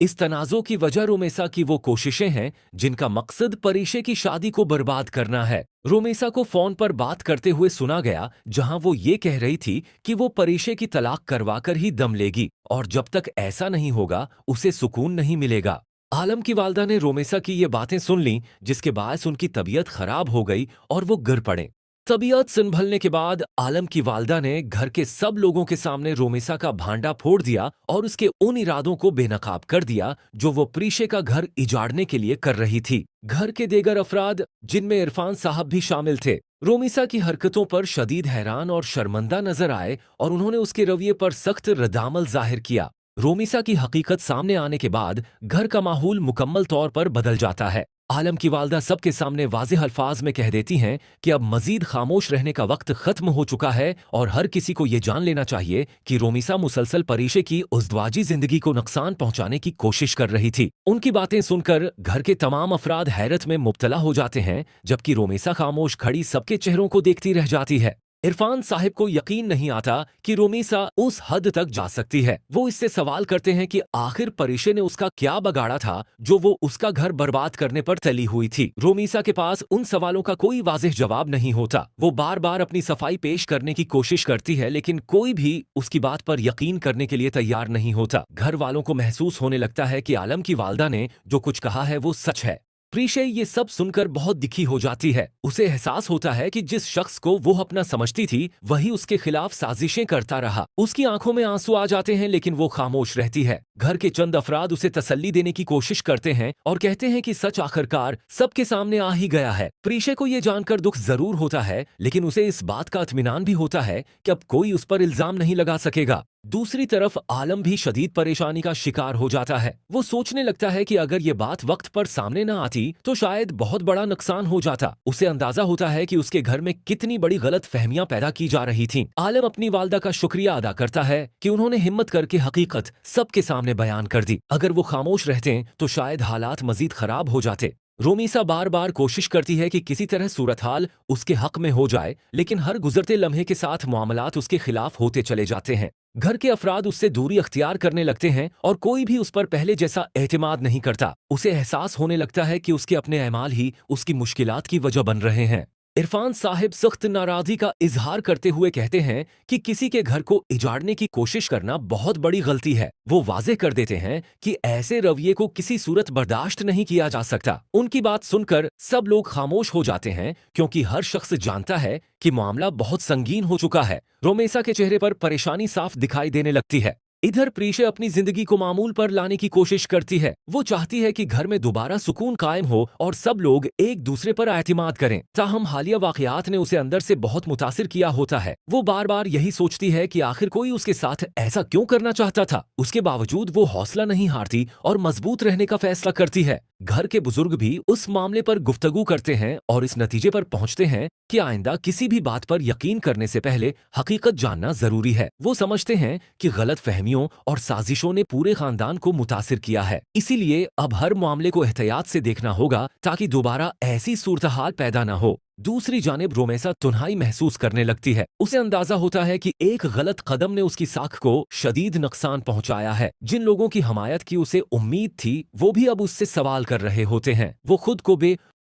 इस तनाज़ुर की वजह रोमेसा की वो कोशिशें हैं जिनका मकसद परीशे की शादी को बर्बाद करना है। रोमेसा को फोन पर बात करते हुए सुना गया जहां वो ये कह रही थी कि वो परीशे की तलाक करवाकर ही दम लेगी और जब तक ऐसा नहीं होगा उसे सुकून नहीं मिलेगा। आलम की वालदा ने रोमेसा की ये बातें सुन लीं जिसके बायस उनकी तबीयत खराब हो गई और वो गिर पड़े। तबीयत संभलने के बाद आलम की वालदा ने घर के सब लोगों के सामने रोमेसा का भांडा फोड़ दिया और उसके उन इरादों को बेनकाब कर दिया जो वो प्रीशे का घर इजाड़ने के लिए कर रही थी। घर के देगर अफराद जिनमें इरफान साहब भी शामिल थे रोमेसा की हरकतों पर शदीद हैरान और शर्मंदा नजर आए और उन्होंने उसके रवैये पर सख्त रद्दामल जाहिर किया। रोमेसा की हकीकत सामने आने के बाद घर का माहौल मुकम्मल तौर पर बदल जाता है। आलम की वालदा सबके सामने वाज़ेह अल्फाज में कह देती हैं कि अब मजीद खामोश रहने का वक्त खत्म हो चुका है और हर किसी को ये जान लेना चाहिए कि रोमेसा मुसलसल परीशे की उज़दवाजी जिंदगी को नुकसान पहुंचाने की कोशिश कर रही थी। उनकी बातें सुनकर घर के तमाम अफराद हैरत में मुब्तला हो जाते हैं जबकि रोमेसा खामोश खड़ी सबके चेहरों को देखती रह जाती है। इरफान साहिब को यकीन नहीं आता कि रोमेसा उस हद तक जा सकती है। वो इससे सवाल करते हैं कि आखिर परीशे ने उसका क्या बगाड़ा था जो वो उसका घर बर्बाद करने पर तली हुई थी। रोमेसा के पास उन सवालों का कोई वाज़ेह जवाब नहीं होता। वो बार बार अपनी सफाई पेश करने की कोशिश करती है लेकिन कोई भी उसकी बात पर यकीन करने के लिए तैयार नहीं होता। घर वालों को महसूस होने लगता है कि आलम की वालदा ने जो कुछ कहा है वो सच है। प्रीशे ये सब सुनकर बहुत दुखी हो जाती है। उसे एहसास होता है कि जिस शख्स को वो अपना समझती थी वही उसके खिलाफ साजिशें करता रहा। उसकी आंखों में आंसू आ जाते हैं लेकिन वो खामोश रहती है। घर के चंद अफराद उसे तसल्ली देने की कोशिश करते हैं और कहते हैं कि सच आखिरकार सबके सामने आ ही गया है। प्रीशे को ये जानकर दुख जरूर होता है लेकिन उसे इस बात का इत्मीनान भी होता है कि अब कोई उस पर इल्जाम नहीं लगा सकेगा। दूसरी तरफ आलम भी शदीद परेशानी का शिकार हो जाता है। वो सोचने लगता है कि अगर ये बात वक्त पर सामने न आती तो शायद बहुत बड़ा नुकसान हो जाता। उसे अंदाजा होता है कि उसके घर में कितनी बड़ी गलत फहमियां पैदा की जा रही थीं। आलम अपनी वालदा का शुक्रिया अदा करता है कि उन्होंने हिम्मत करके हकीकत सबके सामने बयान कर दी। अगर वो खामोश रहते तो शायद हालात मजीद खराब हो जाते। रोमेसा बार बार कोशिश करती है कि किसी तरह सूरत हाल उसके हक में हो जाए लेकिन हर गुजरते लम्हे के साथ मामलात उसके खिलाफ होते चले जाते हैं। घर के अफराद उससे दूरी अख्तियार करने लगते हैं और कोई भी उस पर पहले जैसा एतमाद नहीं करता। उसे एहसास होने लगता है कि उसके अपने अमाल ही उसकी मुश्किलात की वजह बन रहे हैं। इरफान साहिब सख्त नाराजगी का इजहार करते हुए कहते हैं कि किसी के घर को इजाड़ने की कोशिश करना बहुत बड़ी गलती है। वो वाजे कर देते हैं कि ऐसे रवैये को किसी सूरत बर्दाश्त नहीं किया जा सकता। उनकी बात सुनकर सब लोग खामोश हो जाते हैं क्योंकि हर शख्स जानता है कि मामला बहुत संगीन हो चुका है। रोमेसा के चेहरे पर परेशानी साफ दिखाई देने लगती है। इधर प्रीशे अपनी जिंदगी को मामूल पर लाने की कोशिश करती है। वो चाहती है कि घर में दोबारा सुकून कायम हो और सब लोग एक दूसरे पर एतमाद करें। ताहम हालिया वाकयात ने उसे अंदर से बहुत मुतासिर किया होता है। वो बार बार यही सोचती है कि आखिर कोई उसके साथ ऐसा क्यों करना चाहता था। उसके बावजूद वो हौसला नहीं हारती और मजबूत रहने का फैसला करती है। घर के बुजुर्ग भी उस मामले पर गुफ्तगू करते हैं और इस नतीजे पर पहुंचते हैं कि आइंदा किसी भी बात पर यकीन करने से पहले हकीकत जानना जरूरी है। वो समझते हैं कि गलत फहमियों और साजिशों ने पूरे खानदान को मुतासिर किया है, इसीलिए अब हर मामले को एहतियात से देखना होगा ताकि दोबारा ऐसी सूरत हाल पैदा न हो। दूसरी जानिब रोमेसा तुनहाई महसूस करने लगती है। उसे अंदाजा होता है कि एक गलत कदम ने उसकी साख को शदीद नुकसान पहुंचाया है। जिन लोगों की हमायत की उसे उम्मीद थी वो भी अब उससे सवाल कर रहे होते हैं। वो खुद को